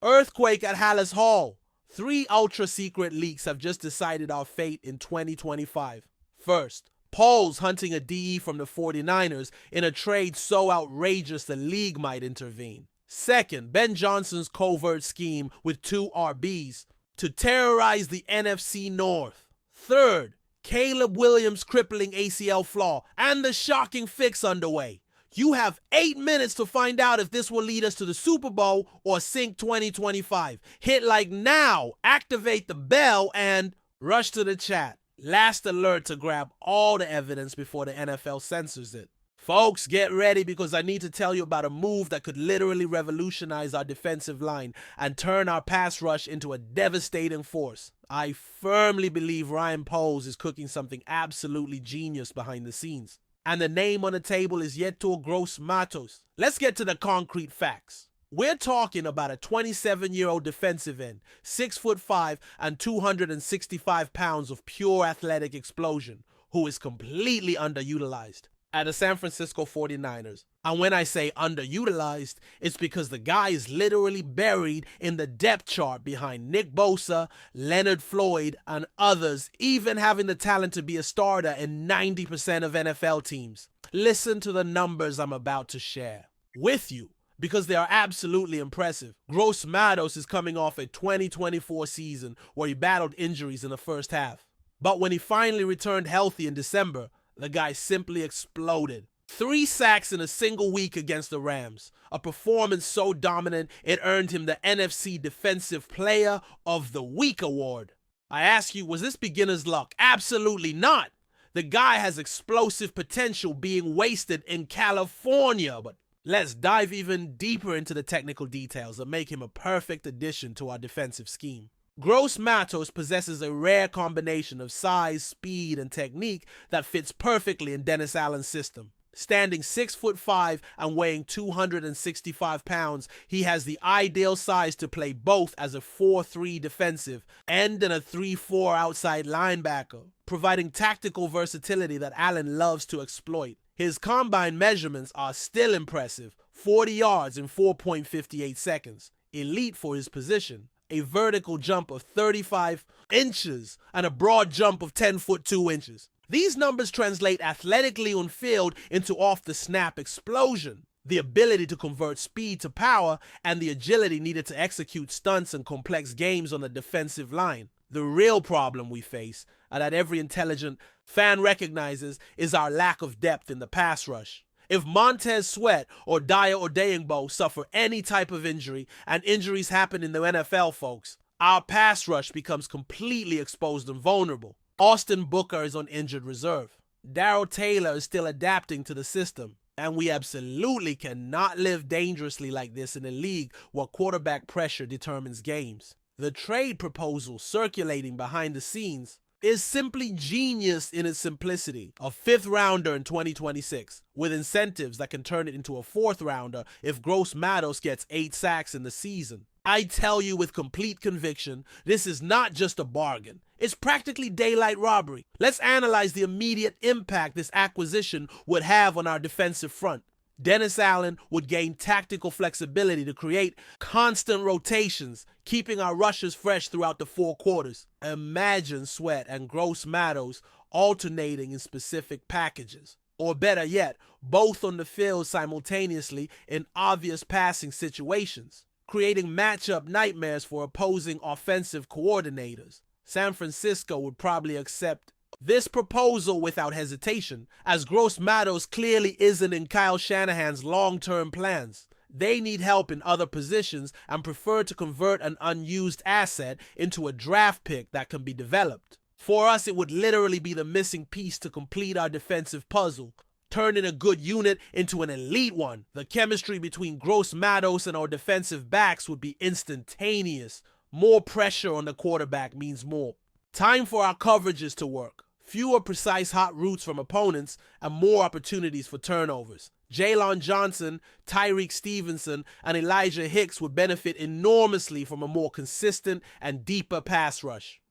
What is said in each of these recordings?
Earthquake at Hallis Hall. 3 ultra-secret leaks have just decided our fate in 2025. First, Poles hunting a DE from the 49ers in a trade so outrageous the league might intervene. Second, Ben Johnson's covert scheme with 2 RBs to terrorize the NFC North. Third, Caleb Williams' crippling ACL flaw and the shocking fix underway. You have 8 minutes to find out if this will lead us to the Super Bowl or sink 2025. Hit like now, activate the bell, and rush to the chat. Last alert to grab all the evidence before the NFL censors it. Folks, get ready because I need to tell you about a move that could literally revolutionize our defensive line and turn our pass rush into a devastating force. I firmly believe Ryan Poles is cooking something absolutely genius behind the scenes. And the name on the table is Yetur Gross-Matos. Let's get to the concrete facts. We're talking about a 27-year-old defensive end, 6'5" and 265 pounds of pure athletic explosion, who is completely underutilized at the San Francisco 49ers. And when I say underutilized, it's because the guy is literally buried in the depth chart behind Nick Bosa, Leonard Floyd, and others, even having the talent to be a starter in 90% of NFL teams. Listen to the numbers I'm about to share with you, because they are absolutely impressive. Gross-Matos is coming off a 2024 season where he battled injuries in the first half. But when he finally returned healthy in December, the guy simply exploded. 3 sacks in a single week against the Rams, a performance so dominant it earned him the NFC Defensive Player of the Week award. I ask you, was this beginner's luck? Absolutely not. The guy has explosive potential being wasted in California, but let's dive even deeper into the technical details that make him a perfect addition to our defensive scheme. Gross-Matos possesses a rare combination of size, speed, and technique that fits perfectly in Dennis Allen's system. Standing 6'5" and weighing 265 pounds, he has the ideal size to play both as a 4-3 defensive end and a 3-4 outside linebacker, providing tactical versatility that Allen loves to exploit. His combine measurements are still impressive, 40 yards in 4.58 seconds, elite for his position, a vertical jump of 35 inches, and a broad jump of 10 foot 2 inches. These numbers translate athletically on field into off-the-snap explosion, the ability to convert speed to power, and the agility needed to execute stunts and complex games on the defensive line. The real problem we face, and that every intelligent fan recognizes, is our lack of depth in the pass rush. If Montez Sweat or Dyer Odeyingbo suffer any type of injury, and injuries happen in the NFL, folks, our pass rush becomes completely exposed and vulnerable. Austin Booker is on injured reserve. Darrell Taylor is still adapting to the system. And we absolutely cannot live dangerously like this in a league where quarterback pressure determines games. The trade proposal circulating behind the scenes is simply genius in its simplicity. A 5th rounder in 2026, with incentives that can turn it into a 4th rounder if Gross-Matos gets 8 sacks in the season. I tell you with complete conviction, this is not just a bargain. It's practically daylight robbery. Let's analyze the immediate impact this acquisition would have on our defensive front. Dennis Allen would gain tactical flexibility to create constant rotations, keeping our rushers fresh throughout the 4 quarters. Imagine Sweat and Gross-Matos alternating in specific packages. Or better yet, both on the field simultaneously in obvious passing situations, creating matchup nightmares for opposing offensive coordinators. San Francisco would probably accept this proposal without hesitation, as Gross-Matos clearly isn't in Kyle Shanahan's long-term plans. They need help in other positions and prefer to convert an unused asset into a draft pick that can be developed. For us, it would literally be the missing piece to complete our defensive puzzle, turning a good unit into an elite one. The chemistry between Gross-Matos and our defensive backs would be instantaneous. More pressure on the quarterback means more time for our coverages to work, fewer precise hot routes from opponents, and more opportunities for turnovers. Jaylon Johnson, Tyreek Stevenson, and Elijah Hicks would benefit enormously from a more consistent and deeper pass rush.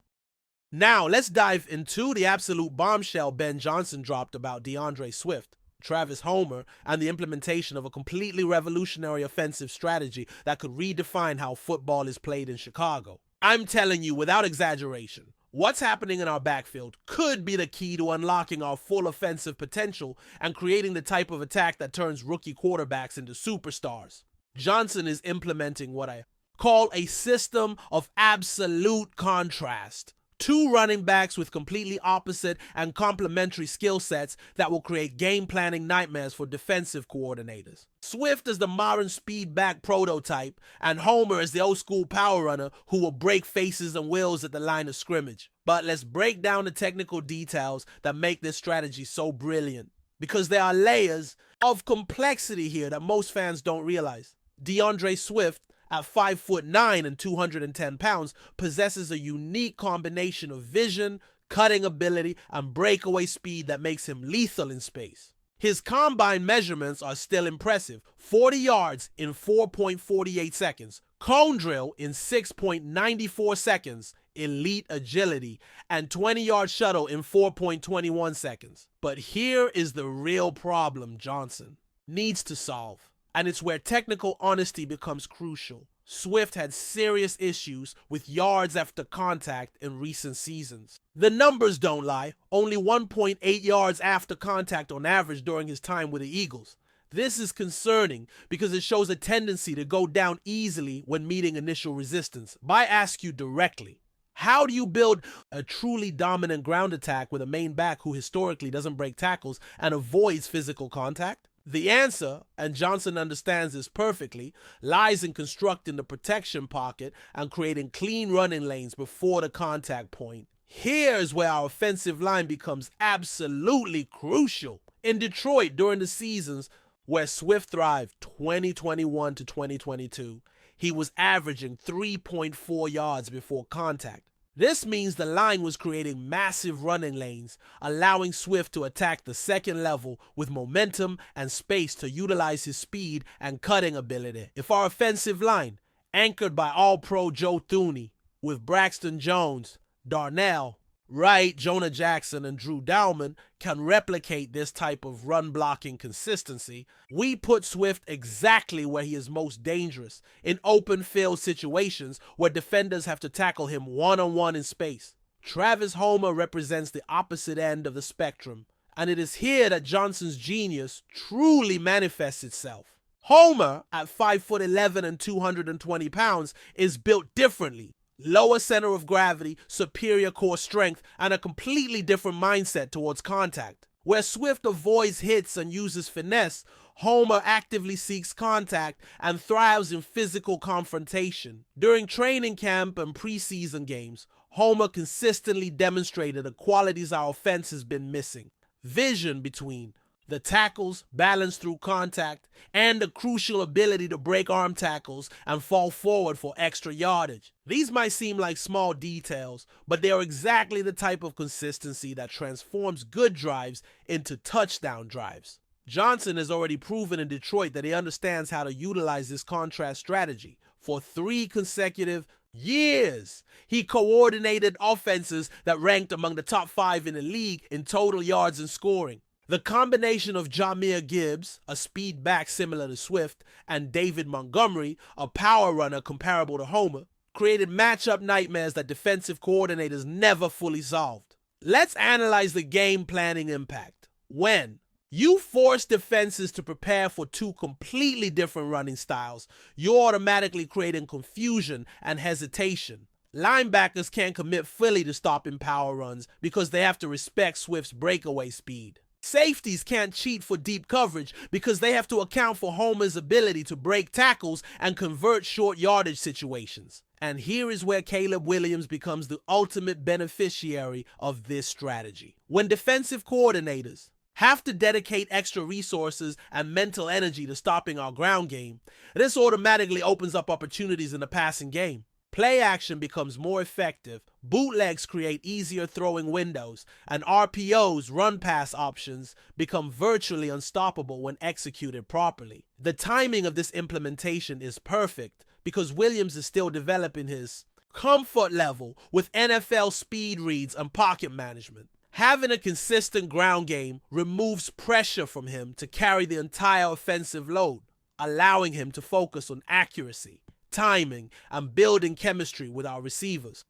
Now, let's dive into the absolute bombshell Ben Johnson dropped about DeAndre Swift. Travis Homer, and the implementation of a completely revolutionary offensive strategy that could redefine how football is played in Chicago. I'm telling you, without exaggeration, what's happening in our backfield could be the key to unlocking our full offensive potential and creating the type of attack that turns rookie quarterbacks into superstars. Johnson is implementing what I call a system of absolute contrast. Two running backs with completely opposite and complementary skill sets that will create game planning nightmares for defensive coordinators. Swift is the modern speed back prototype, and Homer is the old school power runner who will break faces and wills at the line of scrimmage. But let's break down the technical details that make this strategy so brilliant, because there are layers of complexity here that most fans don't realize. DeAndre Swift, at 5'9" and 210 pounds, possesses a unique combination of vision, cutting ability, and breakaway speed that makes him lethal in space. His combine measurements are still impressive: 40 yards in 4.48 seconds, cone drill in 6.94 seconds, elite agility, and 20-yard shuttle in 4.21 seconds. But here is the real problem Johnson needs to solve, and it's where technical honesty becomes crucial. Swift had serious issues with yards after contact in recent seasons. The numbers don't lie, only 1.8 yards after contact on average during his time with the Eagles. This is concerning because it shows a tendency to go down easily when meeting initial resistance. I ask you directly, how do you build a truly dominant ground attack with a main back who historically doesn't break tackles and avoids physical contact? The answer, and Johnson understands this perfectly, lies in constructing the protection pocket and creating clean running lanes before the contact point. Here's where our offensive line becomes absolutely crucial. In Detroit, during the seasons where Swift thrived, 2021 to 2022, he was averaging 3.4 yards before contact. This means the line was creating massive running lanes, allowing Swift to attack the second level with momentum and space to utilize his speed and cutting ability. If our offensive line, anchored by All-Pro Joe Thuney, with Braxton Jones, Darnell, Wright, Jonah Jackson, and Drew Dowman, can replicate this type of run-blocking consistency, we put Swift exactly where he is most dangerous, in open field situations where defenders have to tackle him one-on-one in space. Travis Homer represents the opposite end of the spectrum, and it is here that Johnson's genius truly manifests itself. Homer, at 5'11" and 220 pounds, is built differently. Lower center of gravity, superior core strength, and a completely different mindset towards contact. Where Swift avoids hits and uses finesse, Homer actively seeks contact and thrives in physical confrontation. During training camp and preseason games, Homer consistently demonstrated the qualities our offense has been missing: vision between the tackles, balance through contact, and the crucial ability to break arm tackles and fall forward for extra yardage. These might seem like small details, but they are exactly the type of consistency that transforms good drives into touchdown drives. Johnson has already proven in Detroit that he understands how to utilize this contrast strategy. For 3 consecutive years, he coordinated offenses that ranked among the top 5 in the league in total yards and scoring. The combination of Jahmyr Gibbs, a speed back similar to Swift, and David Montgomery, a power runner comparable to Homer, created matchup nightmares that defensive coordinators never fully solved. Let's analyze the game planning impact. When you force defenses to prepare for 2 completely different running styles, you're automatically creating confusion and hesitation. Linebackers can't commit fully to stopping power runs because they have to respect Swift's breakaway speed. Safeties can't cheat for deep coverage because they have to account for Homer's ability to break tackles and convert short yardage situations. And here is where Caleb Williams becomes the ultimate beneficiary of this strategy. When defensive coordinators have to dedicate extra resources and mental energy to stopping our ground game, this automatically opens up opportunities in the passing game. Play action becomes more effective, bootlegs create easier throwing windows, and RPOs, run-pass options, become virtually unstoppable when executed properly. The timing of this implementation is perfect because Williams is still developing his comfort level with NFL speed reads and pocket management. Having a consistent ground game removes pressure from him to carry the entire offensive load, allowing him to focus on accuracy, timing, and building chemistry with our receivers.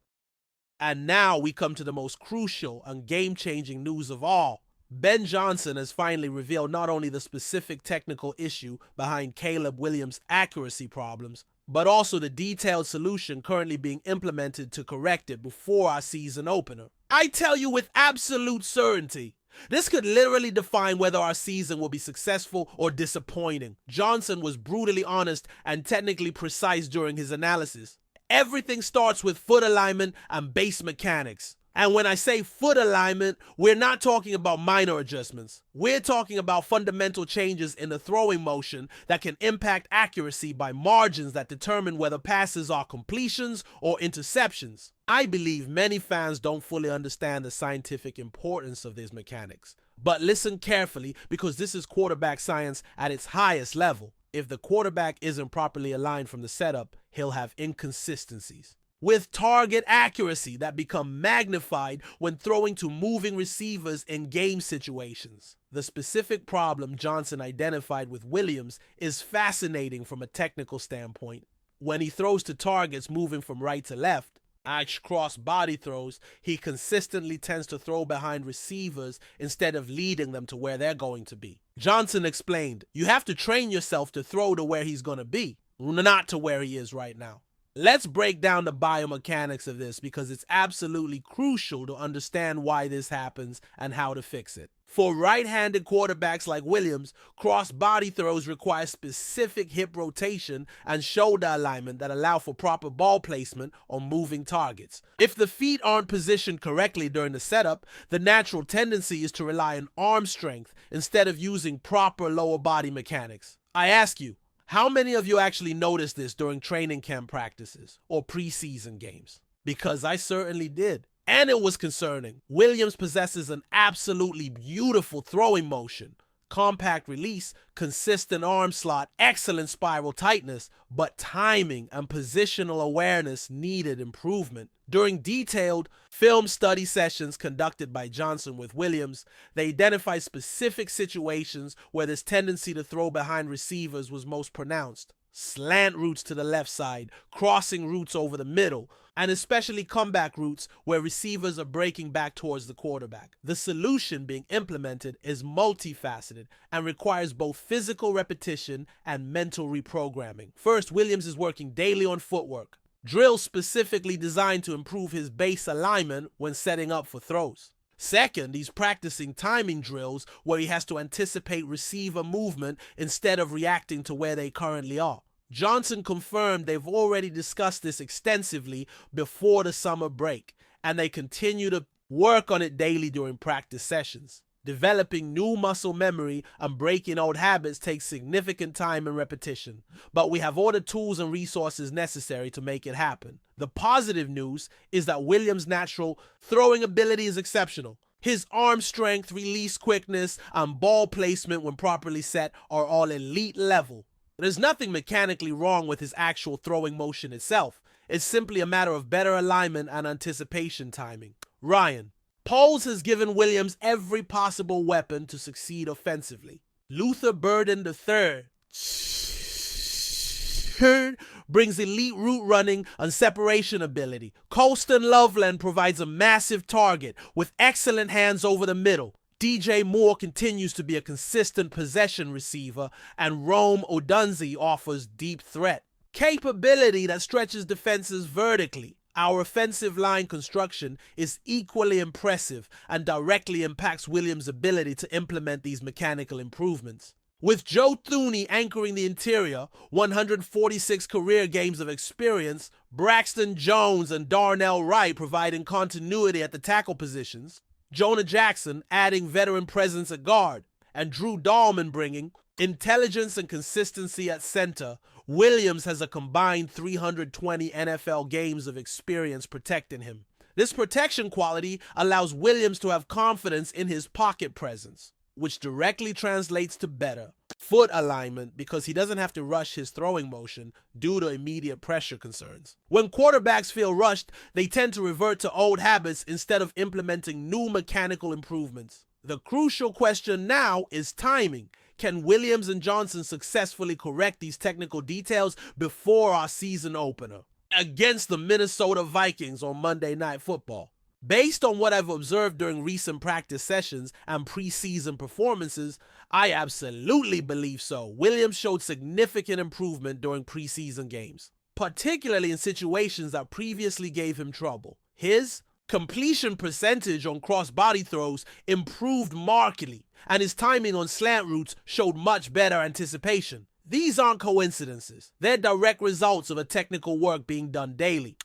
And now we come to the most crucial and game-changing news of all. Ben Johnson has finally revealed not only the specific technical issue behind Caleb Williams' accuracy problems, but also the detailed solution currently being implemented to correct it before our season opener. I tell you with absolute certainty, this could literally define whether our season will be successful or disappointing. Johnson was brutally honest and technically precise during his analysis. Everything starts with foot alignment and base mechanics. And when I say foot alignment, we're not talking about minor adjustments. We're talking about fundamental changes in the throwing motion that can impact accuracy by margins that determine whether passes are completions or interceptions. I believe many fans don't fully understand the scientific importance of these mechanics. But listen carefully, because this is quarterback science at its highest level. If the quarterback isn't properly aligned from the setup, he'll have inconsistencies with target accuracy that become magnified when throwing to moving receivers in game situations. The specific problem Johnson identified with Williams is fascinating from a technical standpoint. When he throws to targets moving from right to left, cross body throws, he consistently tends to throw behind receivers instead of leading them to where they're going to be. Johnson explained, you have to train yourself to throw to where he's going to be, not to where he is right now. Let's break down the biomechanics of this because it's absolutely crucial to understand why this happens and how to fix it. For right-handed quarterbacks like Williams, cross-body throws require specific hip rotation and shoulder alignment that allow for proper ball placement on moving targets. If the feet aren't positioned correctly during the setup, the natural tendency is to rely on arm strength instead of using proper lower body mechanics. I ask you, how many of you actually noticed this during training camp practices or preseason games? Because I certainly did. And it was concerning. Williams possesses an absolutely beautiful throwing motion, compact release, consistent arm slot, excellent spiral tightness, but timing and positional awareness needed improvement. During detailed film study sessions conducted by Johnson with Williams, they identified specific situations where this tendency to throw behind receivers was most pronounced. Slant routes to the left side, crossing routes over the middle, and especially comeback routes where receivers are breaking back towards the quarterback. The solution being implemented is multifaceted and requires both physical repetition and mental reprogramming. First, Williams is working daily on footwork, drills specifically designed to improve his base alignment when setting up for throws. Second, he's practicing timing drills where he has to anticipate receiver movement instead of reacting to where they currently are. Johnson confirmed they've already discussed this extensively before the summer break, and they continue to work on it daily during practice sessions. Developing new muscle memory and breaking old habits takes significant time and repetition, but we have all the tools and resources necessary to make it happen. The positive news is that Williams' natural throwing ability is exceptional. His arm strength, release quickness, and ball placement when properly set are all elite level. There's nothing mechanically wrong with his actual throwing motion itself. It's simply a matter of better alignment and anticipation timing. Ryan, Poles has given Williams every possible weapon to succeed offensively. Luther Burden III brings elite route running and separation ability. Colston Loveland provides a massive target with excellent hands over the middle. DJ Moore continues to be a consistent possession receiver, and Rome Odunze offers deep threat. Capability that stretches defenses vertically. Our offensive line construction is equally impressive and directly impacts Williams' ability to implement these mechanical improvements. With Joe Thuney anchoring the interior, 146 career games of experience, Braxton Jones and Darnell Wright providing continuity at the tackle positions, Jonah Jackson adding veteran presence at guard, and Drew Dahlman bringing intelligence and consistency at center, Williams has a combined 320 NFL games of experience protecting him. This protection quality allows Williams to have confidence in his pocket presence, which directly translates to better foot alignment because he doesn't have to rush his throwing motion due to immediate pressure concerns. When quarterbacks feel rushed, they tend to revert to old habits instead of implementing new mechanical improvements. The crucial question now is timing. Can Williams and Johnson successfully correct these technical details before our season opener against the Minnesota Vikings on Monday Night Football? Based on what I've observed during recent practice sessions and preseason performances, I absolutely believe so. Williams showed significant improvement during preseason games, particularly in situations that previously gave him trouble. His completion percentage on cross-body throws improved markedly, and his timing on slant routes showed much better anticipation. These aren't coincidences. They're direct results of a technical work being done daily.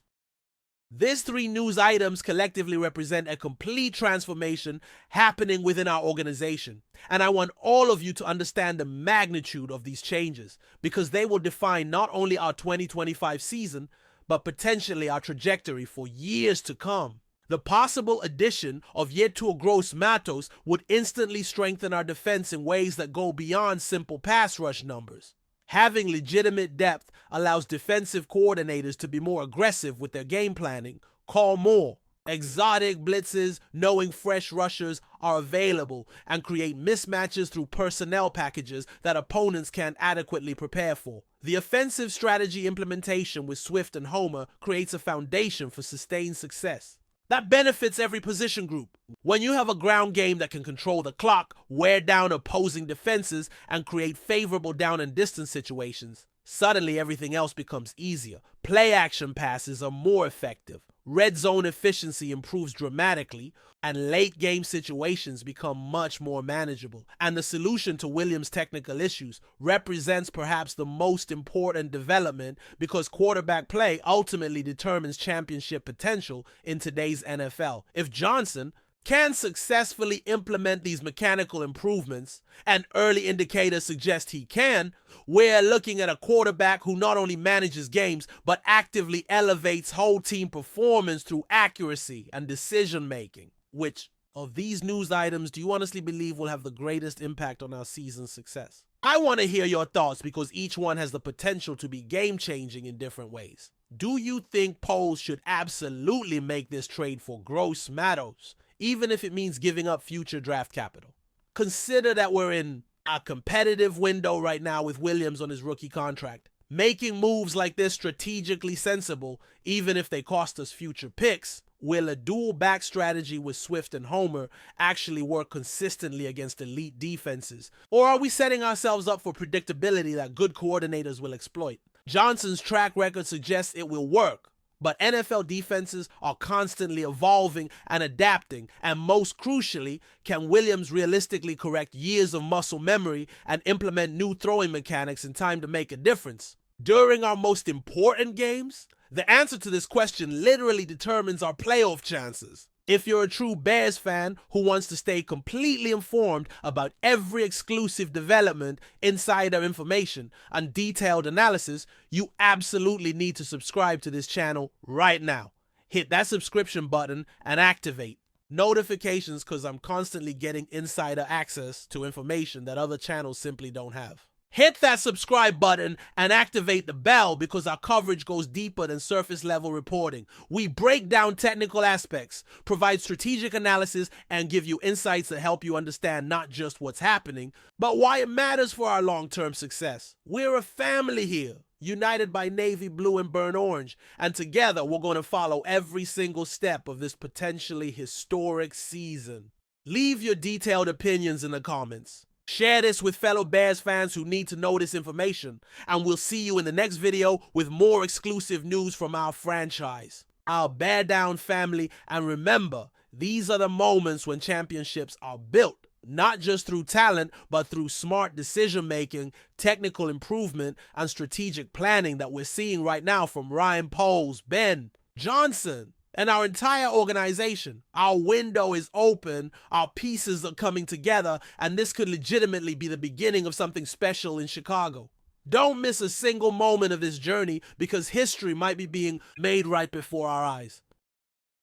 These three news items collectively represent a complete transformation happening within our organization, and I want all of you to understand the magnitude of these changes because they will define not only our 2025 season, but potentially our trajectory for years to come. The possible addition of Yetur Gross-Matos would instantly strengthen our defense in ways that go beyond simple pass rush numbers. Having legitimate depth allows defensive coordinators to be more aggressive with their game planning, call more exotic blitzes, knowing fresh rushers are available, and create mismatches through personnel packages that opponents can't adequately prepare for. The offensive strategy implementation with Swift and Homer creates a foundation for sustained success that benefits every position group. When you have a ground game that can control the clock, wear down opposing defenses, and create favorable down and distance situations, suddenly everything else becomes easier. Play action passes are more effective. Red zone efficiency improves dramatically, and late game situations become much more manageable. And the solution to Williams' technical issues represents perhaps the most important development because quarterback play ultimately determines championship potential in today's NFL. If Johnson can successfully implement these mechanical improvements, and early indicators suggest he can, we're looking at a quarterback who not only manages games, but actively elevates whole team performance through accuracy and decision making. Which of these news items do you honestly believe will have the greatest impact on our season's success? I want to hear your thoughts because each one has the potential to be game-changing in different ways. Do you think Poles should absolutely make this trade for Gross-Matos, even if it means giving up future draft capital? Consider that we're in a competitive window right now with Williams on his rookie contract. Making moves like this strategically sensible, even if they cost us future picks. Will a dual back strategy with Swift and Homer actually work consistently against elite defenses? Or are we setting ourselves up for predictability that good coordinators will exploit? Johnson's track record suggests it will work, but NFL defenses are constantly evolving and adapting, and most crucially, can Williams realistically correct years of muscle memory and implement new throwing mechanics in time to make a difference? During our most important games, the answer to this question literally determines our playoff chances. If you're a true Bears fan who wants to stay completely informed about every exclusive development, insider information, and detailed analysis, you absolutely need to subscribe to this channel right now. Hit that subscription button and activate notifications because I'm constantly getting insider access to information that other channels simply don't have. Hit that subscribe button and activate the bell because our coverage goes deeper than surface level reporting. We break down technical aspects, provide strategic analysis, and give you insights that help you understand not just what's happening, but why it matters for our long-term success. We're a family here, united by navy blue and burnt orange, and together we're going to follow every single step of this potentially historic season. Leave your detailed opinions in the comments. Share this with fellow Bears fans who need to know this information, and we'll see you in the next video with more exclusive news from our franchise, our Bear Down family. And remember, these are the moments when championships are built, not just through talent, but through smart decision-making, technical improvement, and strategic planning that we're seeing right now from Ryan Poles, Ben Johnson, and our entire organization. Our window is open, our pieces are coming together, and this could legitimately be the beginning of something special in Chicago. Don't miss a single moment of this journey because history might be being made right before our eyes.